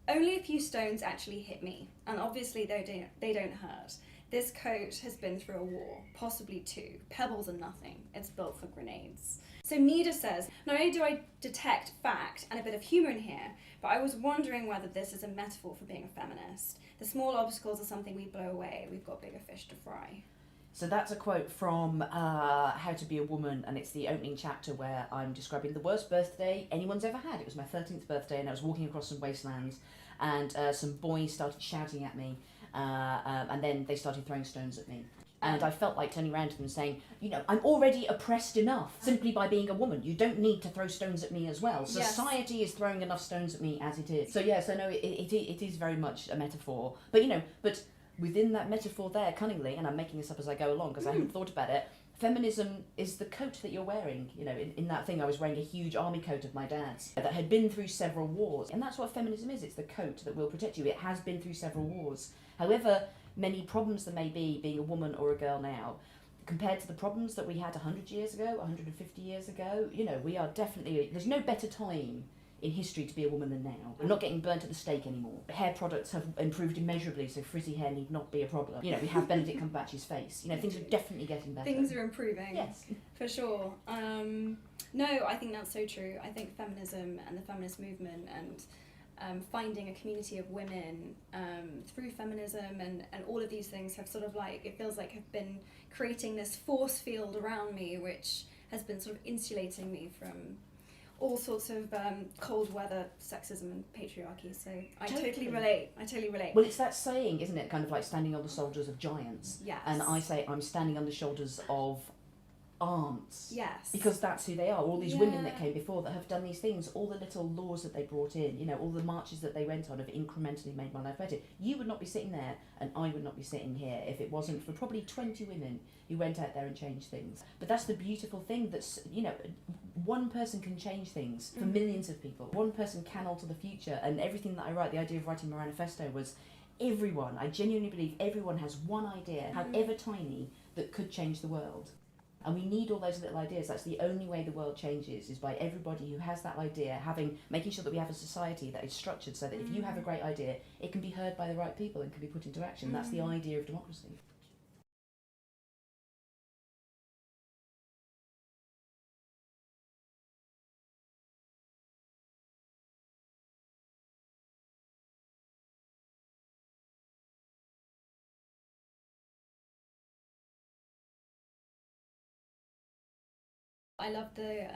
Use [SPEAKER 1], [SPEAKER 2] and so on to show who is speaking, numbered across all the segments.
[SPEAKER 1] Only a few stones actually hit me, and obviously they don't hurt. This coat has been through a war, possibly two. Pebbles are nothing. It's built for grenades. So Mida says, not only do I detect fact and a bit of humour in here, but I was wondering whether this is a metaphor for being a feminist. The small obstacles are something we blow away. We've got bigger fish to fry.
[SPEAKER 2] So that's a quote from How to Be a Woman, and it's the opening chapter where I'm describing the worst birthday anyone's ever had. It was my 13th birthday, and I was walking across some wastelands, and some boys started shouting at me, and then they started throwing stones at me. And I felt like turning around to them and saying, you know, I'm already oppressed enough simply by being a woman. You don't need to throw stones at me as well.
[SPEAKER 1] Yes.
[SPEAKER 2] Society is throwing enough stones at me as it is. So yeah, so no, it is very much a metaphor. But you know, within that metaphor there, cunningly, and I'm making this up as I go along because I haven't thought about it, feminism is the coat that you're wearing. You know, in that thing I was wearing a huge army coat of my dad's that had been through several wars. And that's what feminism is. It's the coat that will protect you. It has been through several wars. However many problems there may be being a woman or a girl now, compared to the problems that we had 100 years ago, 150 years ago, you know, we are definitely, there's no better time in history to be a woman than now. We're not getting burnt at the stake anymore. Hair products have improved immeasurably, so frizzy hair need not be a problem. You know, we have Benedict Cumberbatch's face. You know, things are definitely getting better.
[SPEAKER 1] Things are improving.
[SPEAKER 2] Yes.
[SPEAKER 1] For sure. No, I think that's so true. I think feminism and the feminist movement and finding a community of women through feminism and all of these things have sort of like, it feels like have been creating this force field around me which has been sort of insulating me from all sorts of cold weather sexism and patriarchy. So I totally relate.
[SPEAKER 2] Well, it's that saying, isn't it, kind of like standing on the shoulders of giants.
[SPEAKER 1] Yes.
[SPEAKER 2] And I say I'm standing on the shoulders of aunts.
[SPEAKER 1] Yes.
[SPEAKER 2] Because that's who they are. All these women that came before that have done these things, all the little laws that they brought in, you know, all the marches that they went on have incrementally made my life better. You would not be sitting there and I would not be sitting here if it wasn't for probably 20 women who went out there and changed things. But that's the beautiful thing, that's, you know, one person can change things for millions of people. One person can alter the future, and everything that I write, the idea of writing my manifesto was everyone, I genuinely believe everyone has one idea, however tiny, that could change the world. And we need all those little ideas. That's the only way the world changes, is by everybody who has that idea making sure that we have a society that is structured so that if you have a great idea, it can be heard by the right people and can be put into action. That's the idea of democracy.
[SPEAKER 1] I love the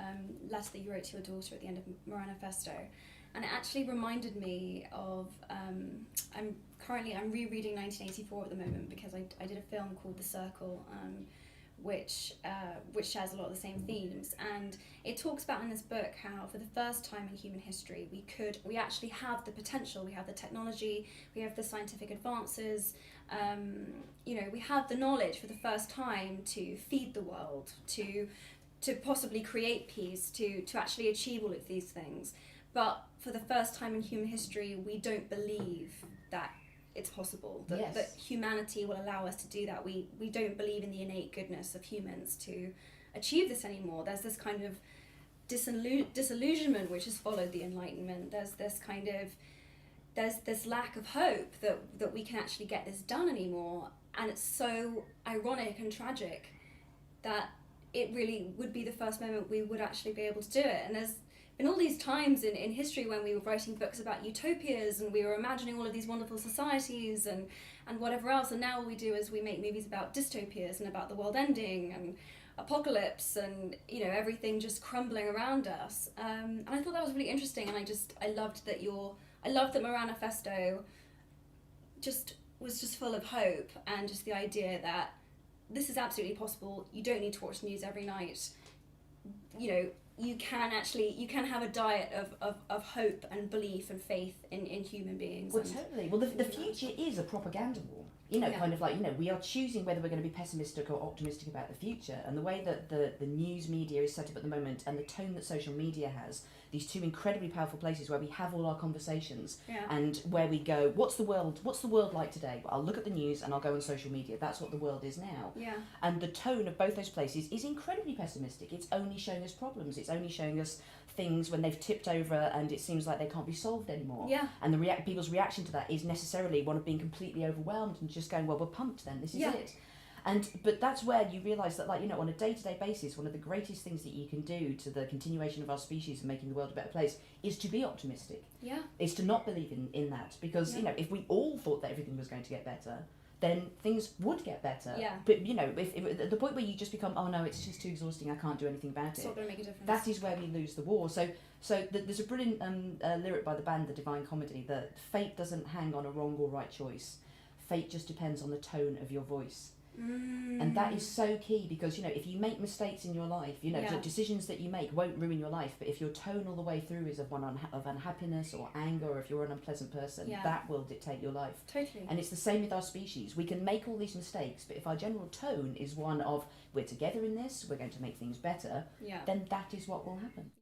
[SPEAKER 1] letter that you wrote to your daughter at the end of Moran Manifesto, and it actually reminded me of I'm rereading 1984 at the moment because I did a film called The Circle, which shares a lot of the same themes, and it talks about in this book how for the first time in human history we actually have the potential, we have the technology, we have the scientific advances, you know, we have the knowledge for the first time to feed the world, to possibly create peace, to actually achieve all of these things. But for the first time in human history, we don't believe that it's possible, that humanity will allow us to do that. We don't believe in the innate goodness of humans to achieve this anymore. There's this kind of disillusionment which has followed the Enlightenment. There's this lack of hope that we can actually get this done anymore. And it's so ironic and tragic that it really would be the first moment we would actually be able to do it. And there's been all these times in history when we were writing books about utopias and we were imagining all of these wonderful societies and whatever else, and now all we do is we make movies about dystopias and about the world ending and apocalypse and, you know, everything just crumbling around us. And I thought that was really interesting, and I loved that Moran Manifesto was just full of hope and just the idea that this is absolutely possible. You don't need to watch the news every night. You know, you can have a diet of hope and belief and faith in human beings.
[SPEAKER 2] Well, totally. Well, the future is a propaganda war. You know,
[SPEAKER 1] Yeah.
[SPEAKER 2] kind of like, you know, we are choosing whether we're going to be pessimistic or optimistic about the future. And the way that the news media is set up at the moment, and the tone that social media has, these two incredibly powerful places where we have all our conversations,
[SPEAKER 1] Yeah.
[SPEAKER 2] and where we go, what's the world like today? Well, I'll look at the news and I'll go on social media. That's what the world is now.
[SPEAKER 1] Yeah.
[SPEAKER 2] And the tone of both those places is incredibly pessimistic. It's only showing us problems. It's only showing us things when they've tipped over and it seems like they can't be solved anymore.
[SPEAKER 1] Yeah.
[SPEAKER 2] And people's reaction to that is necessarily one of being completely overwhelmed and just going, well, we're pumped then, this is it. But that's where you realise that, like, you know, on a day-to-day basis, one of the greatest things that you can do to the continuation of our species and making the world a better place is to be optimistic.
[SPEAKER 1] Yeah.
[SPEAKER 2] Is to not believe in that. Because, you know, if we all thought that everything was going to get better, then things would get better.
[SPEAKER 1] Yeah.
[SPEAKER 2] But, you know, if at the point where you just become, oh no, it's just too exhausting, I can't do anything about
[SPEAKER 1] It's
[SPEAKER 2] it,
[SPEAKER 1] not going to make a difference.
[SPEAKER 2] that is where we lose the war. So there's a brilliant lyric by the band The Divine Comedy that fate doesn't hang on a wrong or right choice. Fate just depends on the tone of your voice. And that is so key, because, you know, if you make mistakes in your life, you know, the decisions that you make won't ruin your life, but if your tone all the way through is of of unhappiness or anger, or if you're an unpleasant person, that will dictate your life.
[SPEAKER 1] Totally.
[SPEAKER 2] And it's the same with our species. We can make all these mistakes, but if our general tone is one of, we're together in this, we're going to make things better, then that is what will happen.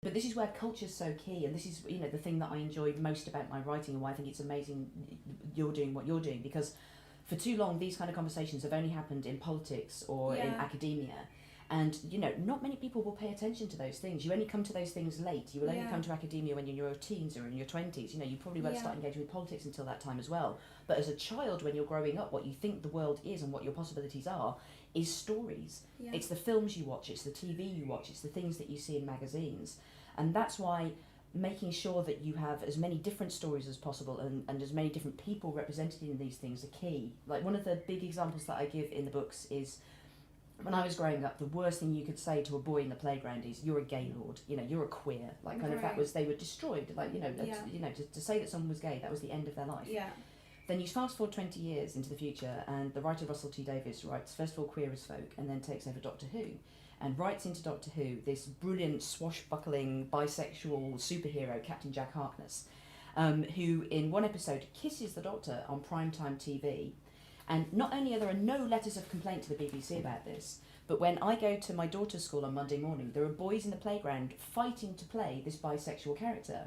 [SPEAKER 2] But this is where culture's so key, and this is, you know, the thing that I enjoy most about my writing, and why I think it's amazing you're doing what you're doing, because for too long these kind of conversations have only happened in politics or in academia, and, you know, not many people will pay attention to those things. You only come to those things late. You will only come to academia when you're in your teens or in your 20s. You know, you probably won't start engaging with politics until that time as well. But as a child, when you're growing up, what you think the world is and what your possibilities are is stories. It's the films you watch, it's the TV you watch, it's the things that you see in magazines. And that's why making sure that you have as many different stories as possible and as many different people represented in these things are key. Like, one of the big examples that I give in the books is, when I was growing up, the worst thing you could say to a boy in the playground is, you're a gaylord, you know, you're a queer. Like, kind of, that was, they were destroyed. Like, you know, you know, to say that someone was gay, that was the end of their life. Then you fast forward 20 years into the future, and the writer Russell T Davies writes, first of all, Queer as Folk, and then takes over Doctor Who, and writes into Doctor Who this brilliant, swashbuckling, bisexual superhero, Captain Jack Harkness, who in one episode kisses the Doctor on primetime TV. And not only are there no letters of complaint to the BBC about this, but when I go to my daughter's school on Monday morning, there are boys in the playground fighting to play this bisexual character.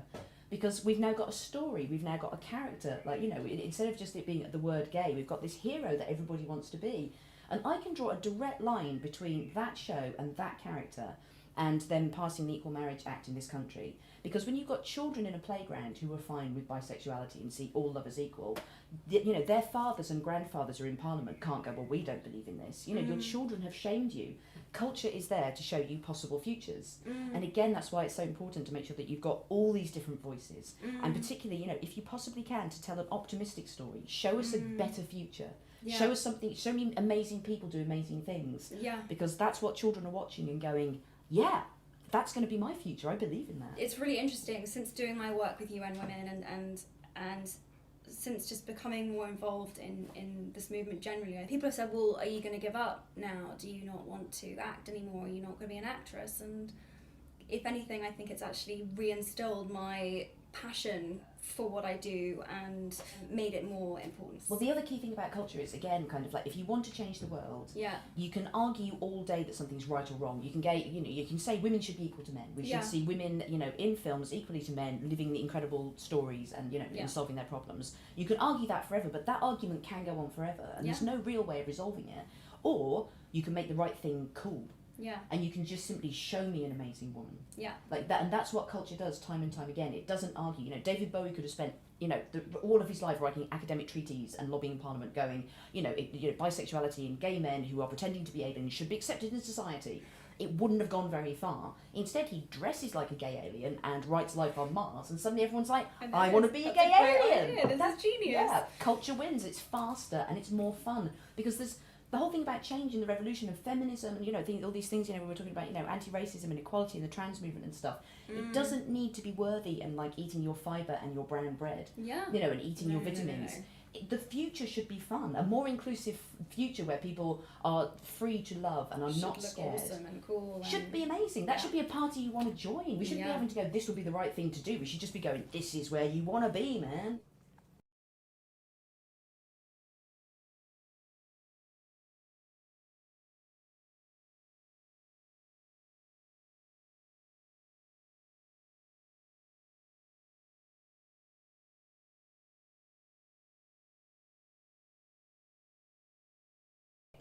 [SPEAKER 2] Because we've now got a story, we've now got a character, like, you know, instead of just it being the word gay, we've got this hero that everybody wants to be. And I can draw a direct line between that show and that character, and them passing the Equal Marriage Act in this country. Because when you've got children in a playground who are fine with bisexuality and see all love as equal, you know, their fathers and grandfathers are in Parliament, can't go, well, we don't believe in this. You know, your children have shamed you. Culture is there to show you possible futures. And again, that's why it's so important to make sure that you've got all these different voices. And particularly, you know, if you possibly can, to tell an optimistic story, show us a better future. Show us something, show me amazing people do amazing things. Because that's what children are watching and going, yeah, that's going to be my future, I believe in that.
[SPEAKER 1] It's really interesting, since doing my work with UN Women and since just becoming more involved in this movement generally, people have said, well, are you going to give up now? Do you not want to act anymore? Are you not going to be an actress? And if anything, I think it's actually reinstilled my passion for what I do and made it more important.
[SPEAKER 2] Well, the other key thing about culture is, again, kind of like, if you want to change the world,
[SPEAKER 1] yeah,
[SPEAKER 2] you can argue all day that something's right or wrong. You can get, you know, you can say women should be equal to men. We should see women, you know, in films equally to men, living the incredible stories and, you know, and solving their problems. You can argue that forever, but that argument can go on forever, and there's no real way of resolving it. Or you can make the right thing cool.
[SPEAKER 1] Yeah.
[SPEAKER 2] And you can just simply show me an amazing woman.
[SPEAKER 1] Yeah.
[SPEAKER 2] Like that, and that's what culture does time and time again. It doesn't argue. You know, David Bowie could have spent, you know, all of his life writing academic treatises and lobbying Parliament, going, you know, bisexuality and gay men who are pretending to be aliens should be accepted in society. It wouldn't have gone very far. Instead, he dresses like a gay alien and writes Life on Mars, and suddenly everyone's like, I want to be a gay alien.
[SPEAKER 1] That's genius.
[SPEAKER 2] Yeah, culture wins. It's faster and it's more fun, because there's the whole thing about change and the revolution of feminism and, you know, all these things, you know, we were talking about, you know, anti-racism and equality and the trans movement and stuff. It doesn't need to be worthy and like eating your fibre and your brown bread.
[SPEAKER 1] Yeah.
[SPEAKER 2] You know, and eating your vitamins. the future should be fun, a more inclusive future where people are free to love and are not scared.
[SPEAKER 1] Awesome and cool.
[SPEAKER 2] Should be amazing. That should be a party you want to join. We shouldn't be having to go, this will be the right thing to do. We should just be going, this is where you want to be, man.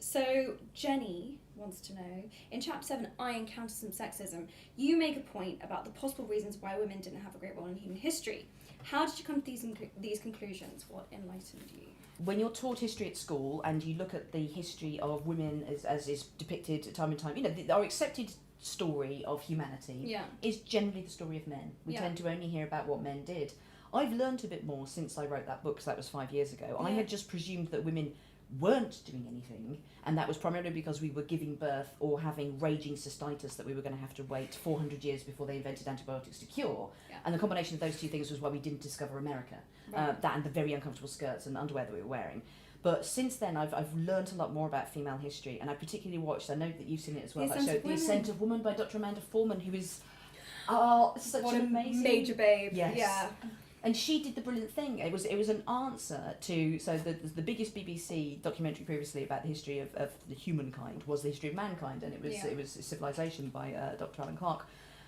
[SPEAKER 1] So Jenny wants to know, in chapter 7, I encountered some sexism. You make a point about the possible reasons why women didn't have a great role in human history. How did you come to these conclusions? What enlightened you?
[SPEAKER 2] When you're taught history at school and you look at the history of women as is depicted time and time, our accepted story of humanity is generally the story of men. We tend to only hear about what men did. I've learnt a bit more since I wrote that book, because that was 5 years ago. I had just presumed that women weren't doing anything, and that was primarily because we were giving birth or having raging cystitis that we were going to have to wait 400 years before they invented antibiotics to cure. And the combination of those two things was why we didn't discover America. That and the very uncomfortable skirts and underwear that we were wearing. But since then, I've learnt a lot more about female history, and I particularly watched, I know that you've seen it as well, that show, The Ascent of Woman by Dr. Amanda Foreman, who is such an amazing
[SPEAKER 1] major babe.
[SPEAKER 2] Yes. Yeah. And she did the brilliant thing. It was an answer to, so the biggest BBC documentary previously about the history of the humankind was The History of Mankind, and it was Civilization by Dr. Alan Clark,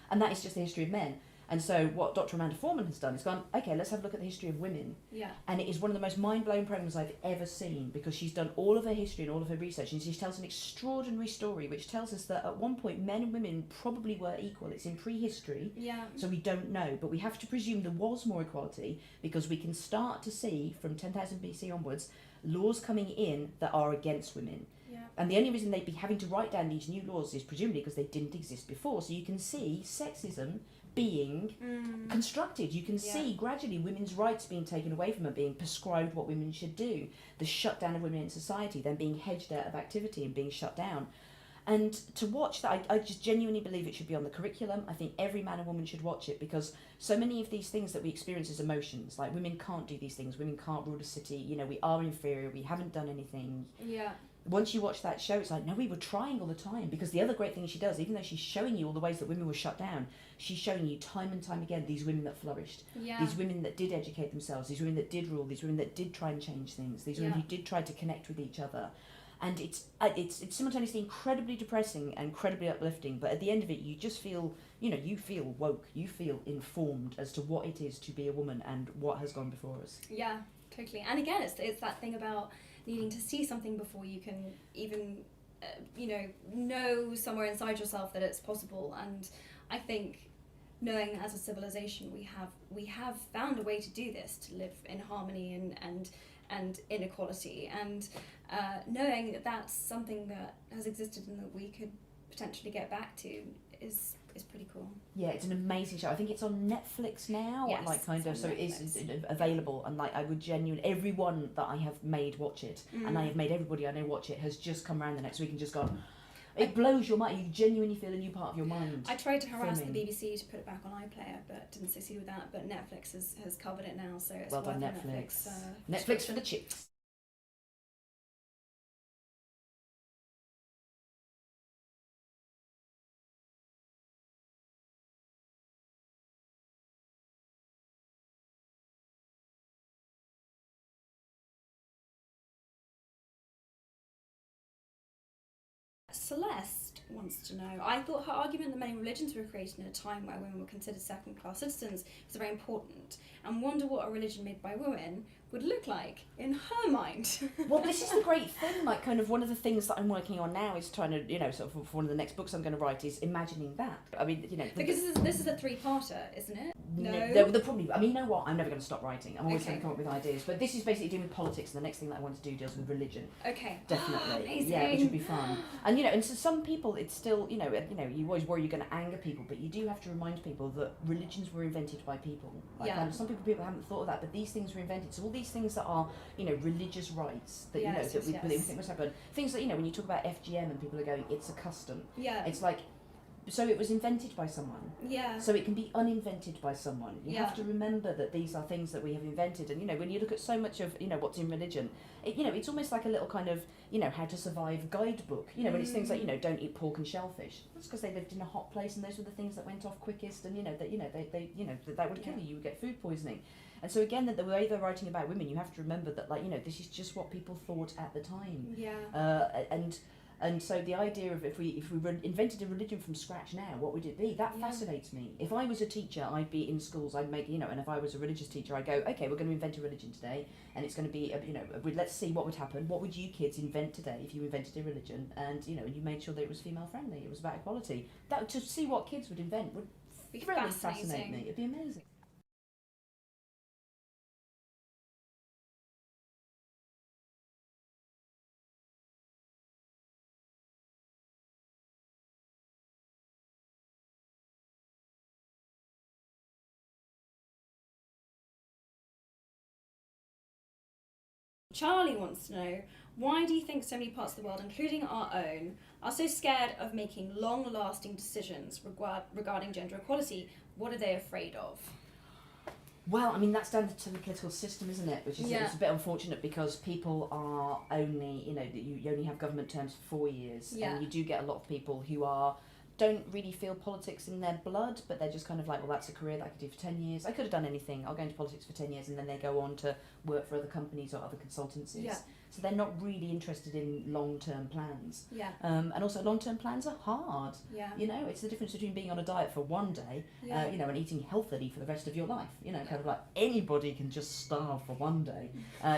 [SPEAKER 2] and that is just the history of men. And so what Dr. Amanda Foreman has done is gone, okay, let's have a look at the history of women. And it is one of the most mind-blowing programs I've ever seen, because she's done all of her history and all of her research, and she tells an extraordinary story which tells us that at one point men and women probably were equal. It's in prehistory, so we don't know, but we have to presume there was more equality, because we can start to see from 10,000 BC onwards laws coming in that are against women. And the only reason they'd be having to write down these new laws is presumably because they didn't exist before. So you can see sexism being constructed. You can see gradually women's rights being taken away from them, being prescribed what women should do, the shutdown of women in society, then being hedged out of activity and being shut down. And to watch that, I just genuinely believe it should be on the curriculum. I think every man and woman should watch it, because so many of these things that we experience as emotions, like women can't do these things, women can't rule a city, we are inferior, we haven't done anything. Once you watch that show, it's like, no, we were trying all the time. Because the other great thing she does, even though she's showing you all the ways that women were shut down, she's showing you time and time again these women that flourished, these women that did educate themselves, these women that did rule, these women that did try and change things, these women who did try to connect with each other. And it's simultaneously incredibly depressing and incredibly uplifting, but at the end of it, you just feel, you feel woke, you feel informed as to what it is to be a woman and what has gone before us.
[SPEAKER 1] Yeah, totally. And again, it's that thing about needing to see something before you can even, know somewhere inside yourself that it's possible. And I think knowing that as a civilization we have found a way to do this, to live in harmony and inequality, and knowing that that's something that has existed and that we could potentially get back to is pretty cool. Yeah,
[SPEAKER 2] it's an amazing show. I think it's on Netflix now, so it is available, and I would genuinely, everyone that I have made watch it, and I have made everybody I know watch it, has just come around the next week and just gone, it blows your mind. You genuinely feel a new part of your mind.
[SPEAKER 1] I tried to harass the BBC to put it back on iPlayer, but didn't succeed with that. But Netflix has covered it now, so it's
[SPEAKER 2] well
[SPEAKER 1] worth
[SPEAKER 2] done, Netflix. Netflix for the chicks.
[SPEAKER 1] Celeste wants to know, I thought her argument that many religions were created in a time where women were considered second-class citizens was very important, and wonder what a religion made by women would look like in her mind.
[SPEAKER 2] Well, this is the great thing, kind of one of the things that I'm working on now is trying to, sort of for one of the next books I'm going to write is imagining that. I mean,
[SPEAKER 1] because this is a three-parter, isn't it? No?
[SPEAKER 2] They're probably, you know what, I'm never going to stop writing. I'm always going to come up with ideas. But this is basically dealing with politics, and the next thing that I want to do deals with religion.
[SPEAKER 1] Okay.
[SPEAKER 2] Definitely.
[SPEAKER 1] Amazing.
[SPEAKER 2] Yeah, which would be fun. And, and so some people, it's still, you always worry you're going to anger people, but you do have to remind people that religions were invented by people. Some people haven't thought of that, but these things were invented. So all these things that are, religious rights that, we think must happen. Things that, when you talk about FGM and people are going, it's a custom.
[SPEAKER 1] Yeah.
[SPEAKER 2] It's like, so it was invented by someone.
[SPEAKER 1] Yeah.
[SPEAKER 2] So it can be uninvented by someone. You
[SPEAKER 1] Yeah.
[SPEAKER 2] have to remember that these are things that we have invented. And, you know, when you look at so much of, you know, what's in religion, you know, it's almost like a little kind of, you know, how to survive guidebook. You know, when it's things like, you know, don't eat pork and shellfish. That's because they lived in a hot place and those were the things that went off quickest. And, you know, that, that would kill you. You would get food poisoning. And so again, that the way they're writing about women, you have to remember that, like, you know, this is just what people thought at the time.
[SPEAKER 1] Yeah.
[SPEAKER 2] And so the idea of if we invented a religion from scratch now, what would it be? That fascinates me. If I was a teacher, I'd be in schools, I'd make, you know, and if I was a religious teacher, I'd go, okay, we're going to invent a religion today, and it's going to be, you know, let's see what would happen. What would you kids invent today if you invented a religion? And, you know, you made sure that it was female friendly, it was about equality. That, to see what kids would invent would really fascinate me. It'd be amazing.
[SPEAKER 1] Charlie wants to know, why do you think so many parts of the world, including our own, are so scared of making long-lasting decisions regarding gender equality? What are they afraid of?
[SPEAKER 2] Well, I mean, that's down to the political system, isn't it? Which is it's a bit unfortunate because people are only, you know, you only have government terms for 4 years.
[SPEAKER 1] Yeah.
[SPEAKER 2] And you do get a lot of people who don't really feel politics in their blood, but they're just kind of like, well, that's a career that I could do for 10 years. I could have done anything. I'll go into politics for 10 years, and then they go on to work for other companies or other consultancies.
[SPEAKER 1] Yeah.
[SPEAKER 2] So they're not really interested in long-term plans.
[SPEAKER 1] Yeah.
[SPEAKER 2] And also long-term plans are hard.
[SPEAKER 1] Yeah.
[SPEAKER 2] You know, it's the difference between being on a diet for one day, you know, and eating healthily for the rest of your life. You know, kind of like anybody can just starve for one day,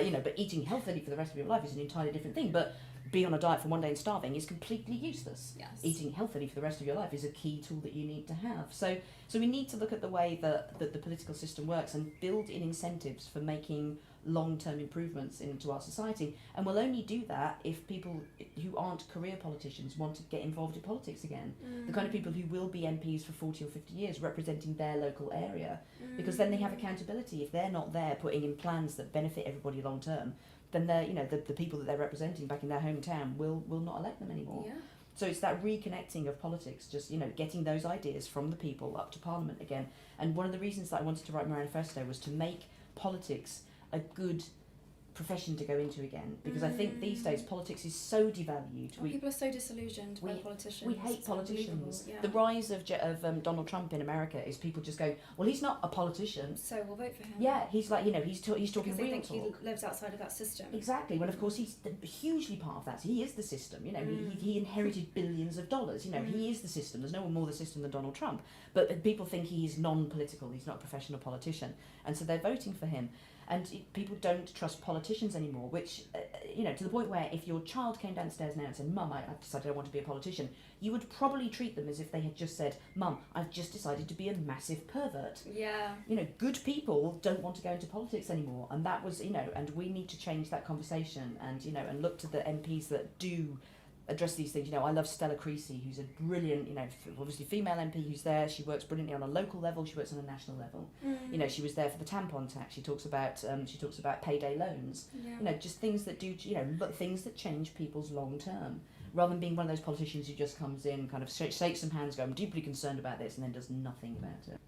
[SPEAKER 2] you know, but eating healthily for the rest of your life is an entirely different thing. But being on a diet for one day and starving is completely useless.
[SPEAKER 1] Yes.
[SPEAKER 2] Eating healthily for the rest of your life is a key tool that you need to have. So we need to look at the way that the political system works and build in incentives for making long-term improvements into our society. And we'll only do that if people who aren't career politicians want to get involved in politics again. The kind of people who will be MPs for 40 or 50 years representing their local area. Because then they have accountability. If they're not there putting in plans that benefit everybody long-term, then they're, you know, the people that they're representing back in their hometown will not elect them anymore.
[SPEAKER 1] Yeah.
[SPEAKER 2] So it's that reconnecting of politics, just, you know, getting those ideas from the people up to Parliament again. And one of the reasons that I wanted to write my manifesto was to make politics a good profession to go into again, because I think these days politics is so devalued.
[SPEAKER 1] People are so disillusioned by politicians.
[SPEAKER 2] We hate
[SPEAKER 1] It's
[SPEAKER 2] politicians.
[SPEAKER 1] yeah.
[SPEAKER 2] The rise of Donald Trump in America is people just going, well, he's not a politician.
[SPEAKER 1] So we'll vote for him.
[SPEAKER 2] Yeah, he's like, you know, he's talking
[SPEAKER 1] because they
[SPEAKER 2] real
[SPEAKER 1] think
[SPEAKER 2] talk.
[SPEAKER 1] he lives outside of that system.
[SPEAKER 2] Exactly. Well, of course, he's hugely part of that. He is the system. You know, he inherited billions of dollars. You know, he is the system. There's no one more the system than Donald Trump. But people think he's non-political. He's not a professional politician, and so they're voting for him. And people don't trust politicians anymore, which, you know, to the point where if your child came downstairs now and said, Mum, I've decided I want to be a politician, you would probably treat them as if they had just said, Mum, I've just decided to be a massive pervert.
[SPEAKER 1] Yeah.
[SPEAKER 2] You know, good people don't want to go into politics anymore. And that was, you know, and we need to change that conversation and, you know, and look to the MPs that do address these things. You know, I love Stella Creasy, who's a brilliant, you know, obviously female MP who's there. She works brilliantly on a local level. She works on a national level. You know, she was there for the tampon tax. She talks about payday loans.
[SPEAKER 1] Yeah.
[SPEAKER 2] You know, just things that do, you know, things that change people's long term, rather than being one of those politicians who just comes in, kind of shakes some hands, go, I'm deeply concerned about this, and then does nothing about it.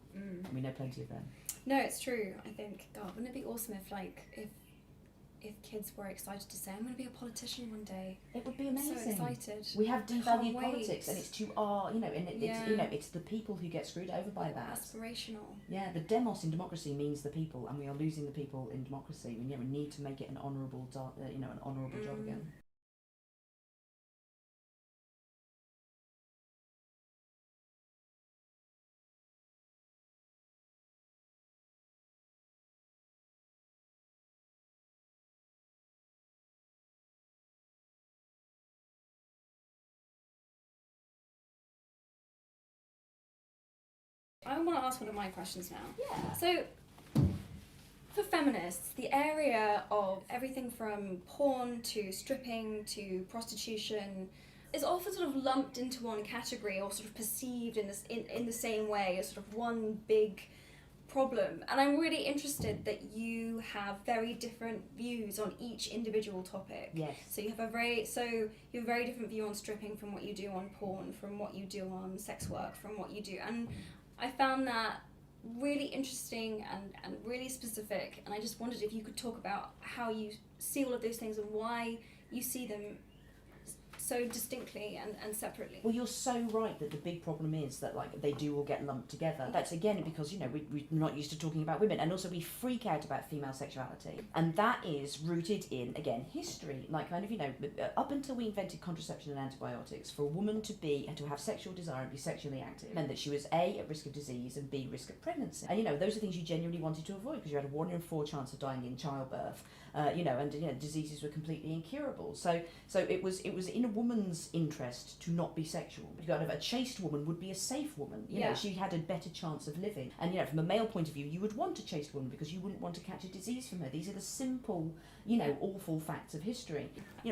[SPEAKER 2] We know plenty of them.
[SPEAKER 1] No, it's true. I think, God, wouldn't it be awesome if kids were excited to say, I'm going to be a politician one day.
[SPEAKER 2] It would be amazing.
[SPEAKER 1] I'm so excited.
[SPEAKER 2] We have devalued
[SPEAKER 1] Can't
[SPEAKER 2] politics,
[SPEAKER 1] wait.
[SPEAKER 2] and it's to our, you know, and it's, you know, it's the people who get screwed over by that.
[SPEAKER 1] Aspirational.
[SPEAKER 2] Yeah, the demos in democracy means the people, and we are losing the people in democracy. We need to make it an honourable, you know, an honourable job again.
[SPEAKER 1] I want to ask one of my questions now.
[SPEAKER 2] Yeah.
[SPEAKER 1] So, for feminists, the area of everything from porn to stripping to prostitution is often sort of lumped into one category or sort of perceived in the same way as sort of one big problem, and I'm really interested that you have very different views on each individual topic.
[SPEAKER 2] Yes.
[SPEAKER 1] So you have a very different view on stripping from what you do on porn, from what you do on sex work, from what you do, and I found that really interesting and really specific, and I just wondered if you could talk about how you see all of those things and why you see them so distinctly and separately.
[SPEAKER 2] Well, you're so right that the big problem is that like they do all get lumped together. That's again because we're not used to talking about women, and also we freak out about female sexuality, and that is rooted in again history. Like kind of up until we invented contraception and antibiotics, for a woman to have sexual desire and be sexually active meant that she was A, at risk of disease, and B, risk of pregnancy. And those are things you genuinely wanted to avoid because you had a 1 in 4 chance of dying in childbirth. Diseases were completely incurable. So it was in a woman's interest to not be sexual. A chaste woman would be a safe woman. She had a better chance of living. And from a male point of view, you would want a chaste woman because you wouldn't want to catch a disease from her. These are the simple, awful facts of history.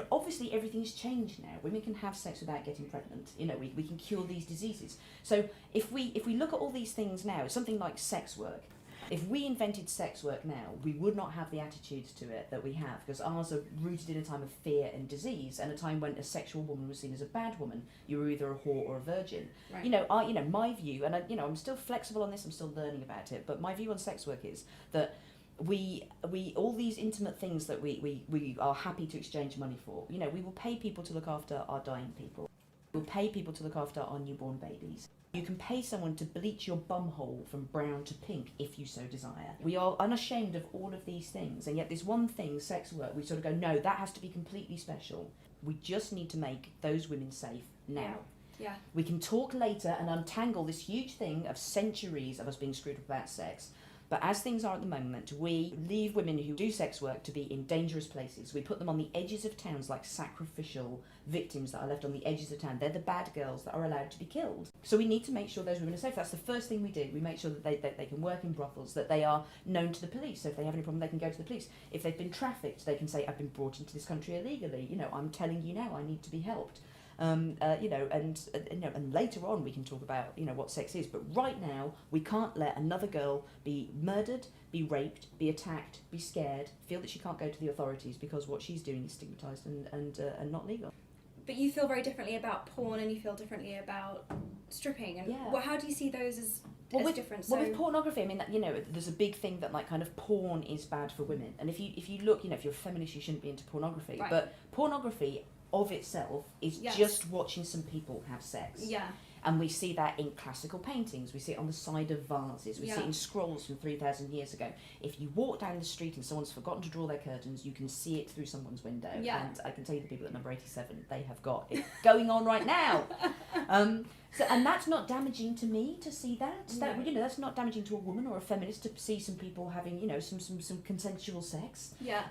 [SPEAKER 2] Obviously everything's changed now. Women can have sex without getting pregnant. We can cure these diseases. So if we look at all these things now, something like sex work. If we invented sex work now, we would not have the attitudes to it that we have, because ours are rooted in a time of fear and disease, and a time when a sexual woman was seen as a bad woman. You were either a whore or a virgin. Right. My view, and I'm still flexible on this. I'm still learning about it, but my view on sex work is that we all these intimate things that we are happy to exchange money for. We will pay people to look after our dying people. We'll pay people to look after our newborn babies. You can pay someone to bleach your bumhole from brown to pink if you so desire. We are unashamed of all of these things, and yet this one thing, sex work, we sort of go, no, that has to be completely special. We just need to make those women safe now.
[SPEAKER 1] Yeah.
[SPEAKER 2] We can talk later and untangle this huge thing of centuries of us being screwed up about sex. But as things are at the moment, we leave women who do sex work to be in dangerous places. We put them on the edges of towns like sacrificial victims that are left on the edges of town. They're the bad girls that are allowed to be killed. So we need to make sure those women are safe. That's the first thing we do. We make sure that they can work in brothels, that they are known to the police. So if they have any problem, they can go to the police. If they've been trafficked, they can say, I've been brought into this country illegally. I'm telling you now, I need to be helped. And later on we can talk about what sex is, but right now we can't let another girl be murdered, be raped, be attacked, be scared, feel that she can't go to the authorities because what she's doing is stigmatised and not legal.
[SPEAKER 1] But you feel very differently about porn, and you feel differently about stripping, and how do you see those as different?
[SPEAKER 2] Well, with pornography, I mean, there's a big thing that like kind of porn is bad for women, and if you look, if you're a feminist, you shouldn't be into pornography,
[SPEAKER 1] right.
[SPEAKER 2] But pornography of itself is just watching some people have sex.
[SPEAKER 1] Yeah.
[SPEAKER 2] And we see that in classical paintings, we see it on the side of vases, we see it in scrolls from 3,000 years ago. If you walk down the street and someone's forgotten to draw their curtains, you can see it through someone's window.
[SPEAKER 1] Yeah.
[SPEAKER 2] And I can tell you the people at number 87, they have got it going on right now. And that's not damaging to me to see that. That's not damaging to a woman or a feminist to see some people having, some consensual sex.
[SPEAKER 1] Yeah.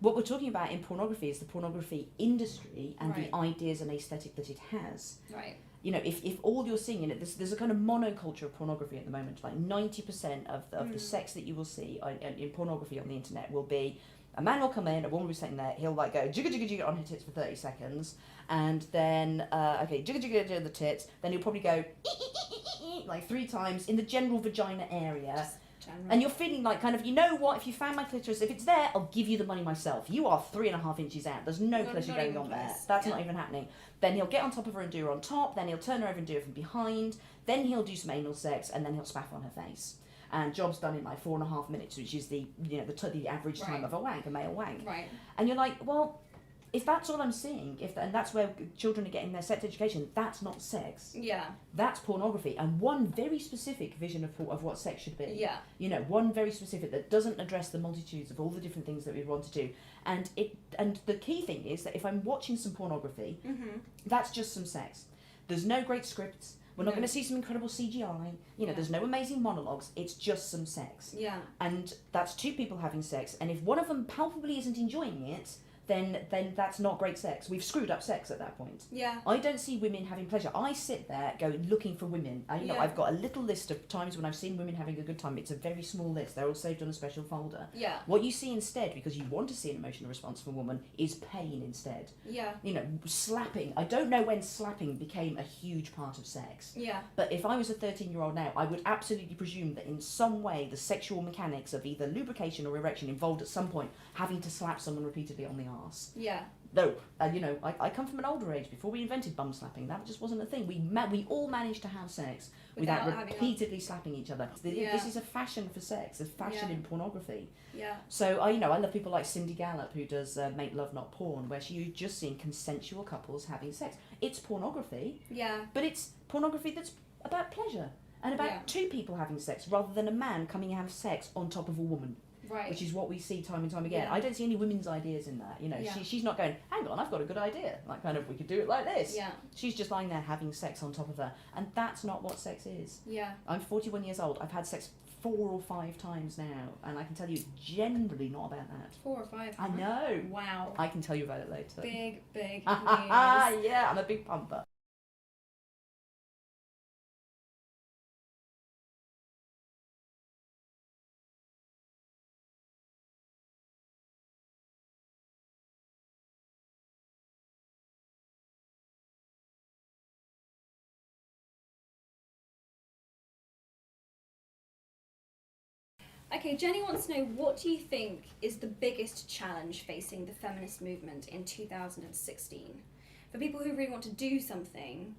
[SPEAKER 2] What we're talking about in pornography is the pornography industry and the ideas and aesthetic that it has.
[SPEAKER 1] Right.
[SPEAKER 2] If all you're seeing in it, there's a kind of monoculture of pornography at the moment. Like 90% of the sex that you will see in pornography on the internet will be a man will come in, a woman will be sitting there, he'll like go jigga jigga jigga on her tits for 30 seconds, and then jigga jigga jigga the tits, then he'll probably go like 3 times in the general vagina area. And you're feeling like kind of, if you found my clitoris, if it's there, I'll give you the money myself. You are 3.5 inches out. There's no pleasure going on there. That's not even happening. Then he'll get on top of her and do her on top. Then he'll turn her over and do her from behind. Then he'll do some anal sex, and then he'll spaff on her face. And job's done in like 4.5 minutes, which is the average time of a wank, a male wank.
[SPEAKER 1] Right.
[SPEAKER 2] And you're like, well, if that's all I'm seeing, and that's where children are getting their sex education, that's not sex.
[SPEAKER 1] Yeah.
[SPEAKER 2] That's pornography, and one very specific vision of what sex should be.
[SPEAKER 1] Yeah.
[SPEAKER 2] One very specific that doesn't address the multitudes of all the different things that we want to do. And the key thing is that if I'm watching some pornography, that's just some sex. There's no great scripts. We're not going to see some incredible CGI. There's no amazing monologues. It's just some sex.
[SPEAKER 1] Yeah.
[SPEAKER 2] And that's 2 people having sex, and if one of them palpably isn't enjoying it, then that's not great sex. We've screwed up sex at that point.
[SPEAKER 1] Yeah.
[SPEAKER 2] I don't see women having pleasure. I sit there looking for women. I've got a little list of times when I've seen women having a good time. It's a very small list. They're all saved on a special folder.
[SPEAKER 1] Yeah.
[SPEAKER 2] What you see instead, because you want to see an emotional response from a woman, is pain instead.
[SPEAKER 1] Yeah.
[SPEAKER 2] Slapping. I don't know when slapping became a huge part of sex.
[SPEAKER 1] Yeah.
[SPEAKER 2] But if I was a 13-year-old now, I would absolutely presume that in some way the sexual mechanics of either lubrication or erection involved at some point having to slap someone repeatedly on the arse.
[SPEAKER 1] Yeah.
[SPEAKER 2] No, I come from an older age. Before we invented bum slapping, that just wasn't a thing. We all managed to have sex without repeatedly slapping each other. This is a fashion for sex, a fashion in pornography.
[SPEAKER 1] Yeah.
[SPEAKER 2] So I love people like Cindy Gallop, who does Make Love Not Porn, where you've just seen consensual couples having sex. It's pornography.
[SPEAKER 1] Yeah.
[SPEAKER 2] But it's pornography that's about pleasure and about two people having sex rather than a man coming and have sex on top of a woman.
[SPEAKER 1] Right.
[SPEAKER 2] Which is what we see time and time again.
[SPEAKER 1] Yeah.
[SPEAKER 2] I don't see any women's ideas in that. She's not going, hang on, I've got a good idea. We could do it like this.
[SPEAKER 1] Yeah.
[SPEAKER 2] She's just lying there having sex on top of her. And that's not what sex is.
[SPEAKER 1] Yeah.
[SPEAKER 2] I'm 41 years old. I've had sex 4 or 5 times now. And I can tell you, it's generally not about that.
[SPEAKER 1] 4 or 5?
[SPEAKER 2] I know.
[SPEAKER 1] Wow.
[SPEAKER 2] I can tell you about it later.
[SPEAKER 1] Big news.
[SPEAKER 2] Yeah, I'm a big pumper.
[SPEAKER 1] Okay, Jenny wants to know, what do you think is the biggest challenge facing the feminist movement in 2016? For people who really want to do something,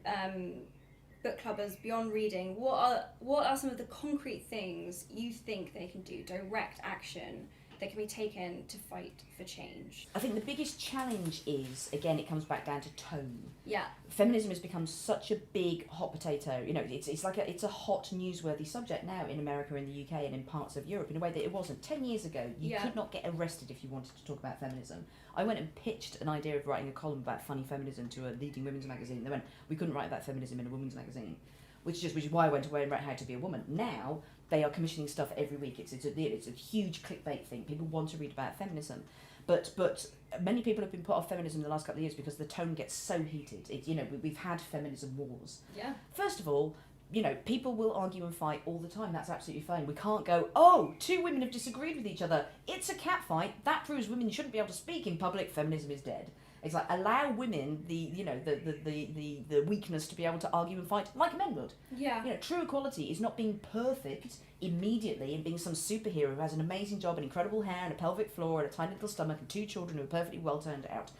[SPEAKER 1] book clubbers, beyond reading, what are some of the concrete things you think they can do, direct action that can be taken to fight for change?
[SPEAKER 2] I think the biggest challenge is, again, it comes back down to tone.
[SPEAKER 1] Yeah.
[SPEAKER 2] Feminism has become such a big hot potato. It's a hot newsworthy subject now in America, in the UK, and in parts of Europe in a way that it wasn't 10 years ago. You could not get arrested if you wanted to talk about feminism. I went and pitched an idea of writing a column about funny feminism to a leading women's magazine. They went, we couldn't write about feminism in a women's magazine, which is why I went away and wrote How to Be a Woman. Now they are commissioning stuff every week. It's a huge clickbait thing. People want to read about feminism. But many people have been put off feminism in the last couple of years because the tone gets so heated. We've had feminism wars.
[SPEAKER 1] Yeah.
[SPEAKER 2] First of all, people will argue and fight all the time. That's absolutely fine. We can't go, oh, 2 women have disagreed with each other. It's a cat fight. That proves women shouldn't be able to speak in public. Feminism is dead. It's like, allow women the weakness to be able to argue and fight like men would.
[SPEAKER 1] Yeah.
[SPEAKER 2] True equality is not being perfect immediately and being some superhero who has an amazing job and incredible hair and a pelvic floor and a tiny little stomach and 2 children who are perfectly well turned out.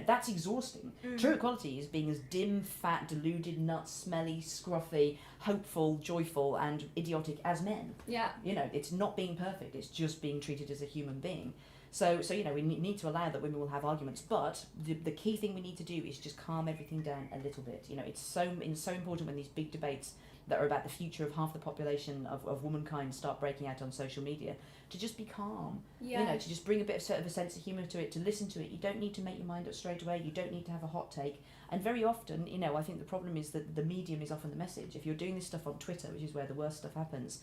[SPEAKER 2] That's exhausting. True equality is being as dim, fat, deluded, nuts, smelly, scruffy, hopeful, joyful and idiotic as men.
[SPEAKER 1] Yeah.
[SPEAKER 2] It's not being perfect, it's just being treated as a human being. So we need to allow that women will have arguments, but the key thing we need to do is just calm everything down a little bit. It's so important when these big debates that are about the future of half the population of womankind start breaking out on social media, to just be calm.
[SPEAKER 1] Yeah.
[SPEAKER 2] To just bring a bit of a sense of humour to it, to listen to it. You don't need to make your mind up straight away. You don't need to have a hot take. And very often, I think the problem is that the medium is often the message. If you're doing this stuff on Twitter, which is where the worst stuff happens,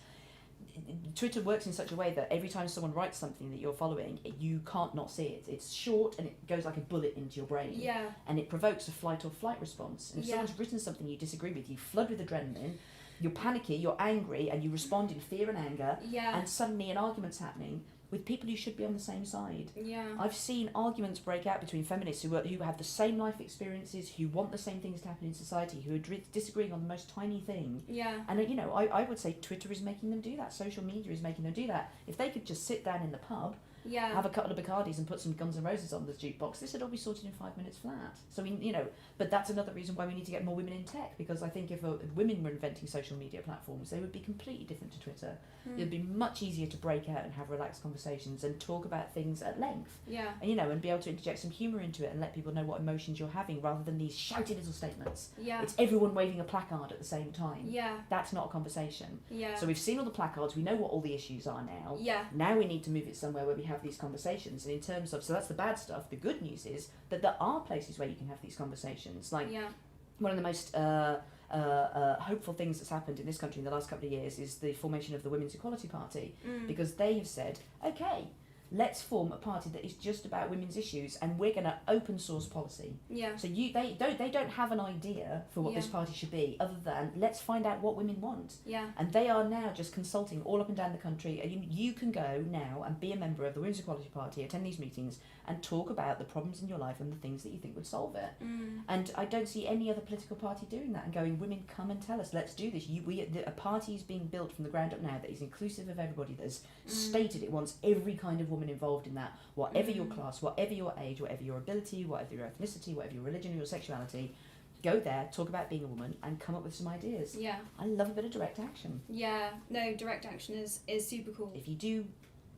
[SPEAKER 2] Twitter works in such a way that every time someone writes something that you're following, you can't not see it. It's short and it goes like a bullet into your brain.
[SPEAKER 1] Yeah.
[SPEAKER 2] And it provokes a flight or flight response. And if someone's written something you disagree with, you flood with adrenaline, you're panicky, you're angry, and you respond in fear and anger.
[SPEAKER 1] Yeah.
[SPEAKER 2] And suddenly an argument's happening with people who should be on the same side.
[SPEAKER 1] Yeah.
[SPEAKER 2] I've seen arguments break out between feminists who have the same life experiences, who want the same things to happen in society, who are disagreeing on the most tiny thing.
[SPEAKER 1] Yeah.
[SPEAKER 2] And I would say Twitter is making them do that. Social media is making them do that. If they could just sit down in the pub, have a couple of Bacardis and put some Guns N' Roses on the jukebox, this would all be sorted in 5 minutes flat. So but that's another reason why we need to get more women in tech, because I think if women were inventing social media platforms, they would be completely different to Twitter. It would be much easier to break out and have relaxed conversations and talk about things at length.
[SPEAKER 1] Yeah.
[SPEAKER 2] And, and be able to interject some humour into it and let people know what emotions you're having, rather than these shouty little statements.
[SPEAKER 1] Yeah.
[SPEAKER 2] It's everyone waving a placard at the same time.
[SPEAKER 1] Yeah.
[SPEAKER 2] That's not a conversation.
[SPEAKER 1] Yeah.
[SPEAKER 2] So we've seen all the placards, we know what all the issues are now.
[SPEAKER 1] Yeah.
[SPEAKER 2] Now we need to move it somewhere where we have these conversations. And in terms of, so that's the bad stuff. The good news is that there are places where you can have these conversations. Like, one of the most hopeful things that's happened in this country in the last couple of years is the formation of the Women's Equality Party, because they have said, okay, let's form a party that is just about women's issues, and we're going to open source policy.
[SPEAKER 1] Yeah.
[SPEAKER 2] So they don't have an idea for what this party should be, other than let's find out what women want.
[SPEAKER 1] Yeah.
[SPEAKER 2] And they are now just consulting all up and down the country. And you can go now and be a member of the Women's Equality Party, attend these meetings, and talk about the problems in your life and the things that you think would solve it. And I don't see any other political party doing that and going, women, come and tell us, let's do this. A party is being built from the ground up now that is inclusive of everybody, that has stated it wants every kind of woman involved in that, whatever your class, whatever your age, whatever your ability, whatever your ethnicity, whatever your religion or your sexuality. Go there, talk about being a woman, and come up with some ideas.
[SPEAKER 1] Yeah.
[SPEAKER 2] I love a bit of direct action.
[SPEAKER 1] Yeah. No, direct action is super cool.
[SPEAKER 2] If you do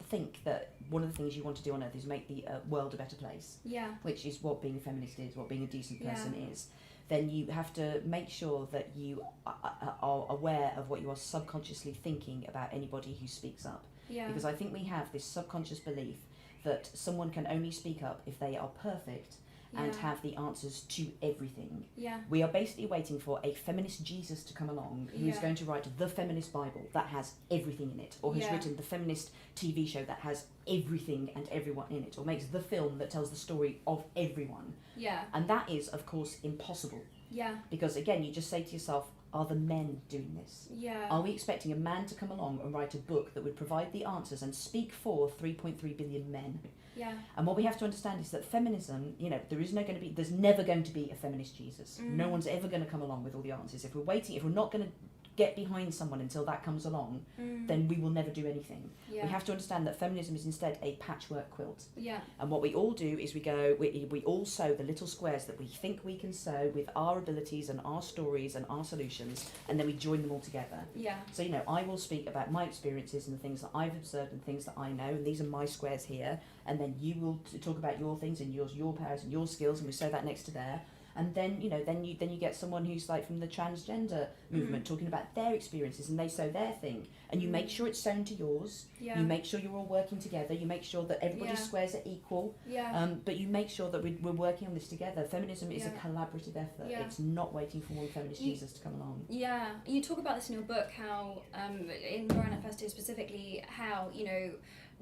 [SPEAKER 2] think that one of the things you want to do on earth is make the world a better place, which is what being a feminist is, what being a decent person is, then you have to make sure that you are aware of what you are subconsciously thinking about anybody who speaks up.
[SPEAKER 1] Yeah.
[SPEAKER 2] Because I think we have this subconscious belief that someone can only speak up if they are perfect and have the answers to everything.
[SPEAKER 1] Yeah.
[SPEAKER 2] We are basically waiting for a feminist Jesus to come along who is going to write the feminist Bible that has everything in it, or has written the feminist TV show that has everything and everyone in it, or makes the film that tells the story of everyone.
[SPEAKER 1] Yeah.
[SPEAKER 2] And that is, of course, impossible.
[SPEAKER 1] Yeah.
[SPEAKER 2] Because, again, you just say to yourself, are the men doing this?
[SPEAKER 1] Yeah.
[SPEAKER 2] Are we expecting a man to come along and write a book that would provide the answers and speak for 3.3 billion men?
[SPEAKER 1] Yeah.
[SPEAKER 2] And what we have to understand is that feminism, there's never going to be a feminist Jesus. No one's ever going to come along with all the answers. If we're not going to get behind someone until that comes along, then we will never do anything.
[SPEAKER 1] Yeah.
[SPEAKER 2] We have to understand that feminism is instead a patchwork quilt.
[SPEAKER 1] Yeah.
[SPEAKER 2] And what we all do is we all sew the little squares that we think we can sew with our abilities and our stories and our solutions, and then we join them all together.
[SPEAKER 1] Yeah.
[SPEAKER 2] So, I will speak about my experiences and the things that I've observed and things that I know, and these are my squares here, and then you will talk about your things and your powers and your skills, and we sew that next to there. And then you get someone who's like from the transgender movement talking about their experiences, and they sew their thing, and you make sure it's sewn to yours.
[SPEAKER 1] Yeah.
[SPEAKER 2] You make sure you're all working together. You make sure that everybody's squares are equal.
[SPEAKER 1] Yeah.
[SPEAKER 2] But you make sure that we're working on this together. Feminism is a collaborative effort.
[SPEAKER 1] Yeah.
[SPEAKER 2] It's not waiting for one feminist Jesus to come along.
[SPEAKER 1] Yeah. You talk about this in your book, how in Moran Manifesto specifically, how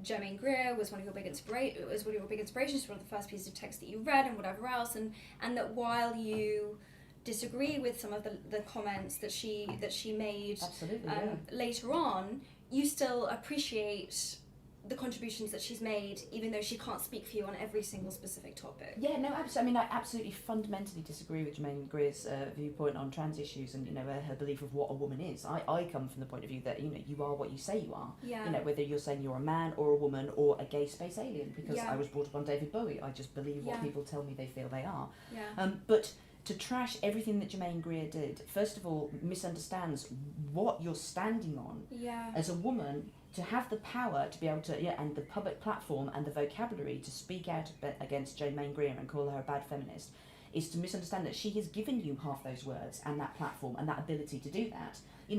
[SPEAKER 1] Germaine Greer was one of your big inspirations, one of the first pieces of text that you read, and whatever else, and that while you disagree with some of the comments that she made later on, you still appreciate the contributions that she's made, even though she can't speak for you on every single specific topic.
[SPEAKER 2] Yeah, no, absolutely. I absolutely fundamentally disagree with Germaine Greer's viewpoint on trans issues and her belief of what a woman is. I come from the point of view that you are what you say you are.
[SPEAKER 1] Yeah.
[SPEAKER 2] Whether you're saying you're a man or a woman or a gay space alien, because I was brought up on David Bowie. I just believe what people tell me they feel they are.
[SPEAKER 1] Yeah.
[SPEAKER 2] But to trash everything that Germaine Greer did, first of all, misunderstands what you're standing on.
[SPEAKER 1] Yeah.
[SPEAKER 2] As a woman, to have the power to be able to, and the public platform and the vocabulary to speak out against Germaine Greer and call her a bad feminist, is to misunderstand that she has given you half those words and that platform and that ability to do that.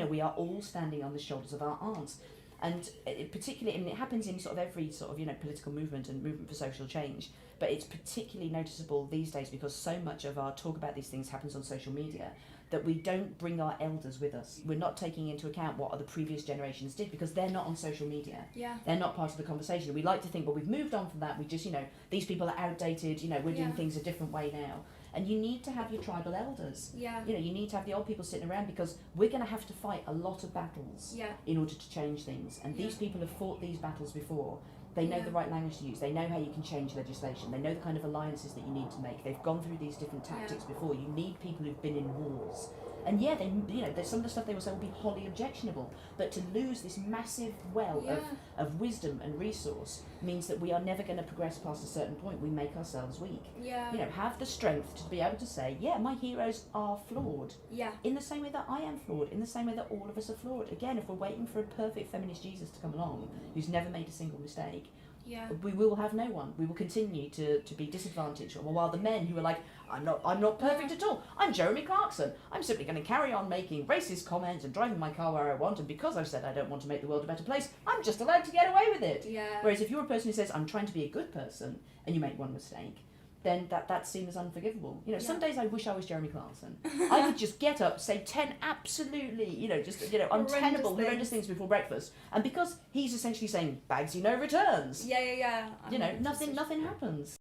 [SPEAKER 2] We are all standing on the shoulders of our aunts. And particularly, it happens in sort of every sort of, political movement and movement for social change, but it's particularly noticeable these days because so much of our talk about these things happens on social media, that we don't bring our elders with us. We're not taking into account what other previous generations did because they're not on social media.
[SPEAKER 1] Yeah.
[SPEAKER 2] They're not part of the conversation. We like to think, well, we've moved on from that. We just, these people are outdated. We're doing things a different way now. And you need to have your tribal elders.
[SPEAKER 1] Yeah.
[SPEAKER 2] You need to have the old people sitting around because we're going to have to fight a lot of battles in order to change things. And these people have fought these battles before. They know the right language to use. They know how you can change legislation. They know the kind of alliances that you need to make. They've gone through these different tactics before. You need people who've been in wars. And there's some of the stuff they will say will be wholly objectionable. But to lose this massive well of wisdom and resource means that we are never going to progress past a certain point. We make ourselves weak.
[SPEAKER 1] Yeah.
[SPEAKER 2] Have the strength to be able to say, my heroes are flawed.
[SPEAKER 1] Yeah.
[SPEAKER 2] In the same way that I am flawed. In the same way that all of us are flawed. Again, if we're waiting for a perfect feminist Jesus to come along, who's never made a single mistake, we will have no one. We will continue to be disadvantaged. While the men who are like, I'm not perfect at all. I'm Jeremy Clarkson. I'm simply going to carry on making racist comments and driving my car where I want, and because I've said I don't want to make the world a better place, I'm just allowed to get away with it.
[SPEAKER 1] Yeah.
[SPEAKER 2] Whereas if you're a person who says, I'm trying to be a good person, and you make one mistake, then that's seen as unforgivable. You know, some
[SPEAKER 1] Yeah.
[SPEAKER 2] days I wish I was Jeremy Clarkson. I could just get up, say 10 absolutely, untenable, horrendous things before breakfast, and because he's essentially saying, Bagsy, no returns,
[SPEAKER 1] Yeah.
[SPEAKER 2] nothing happens.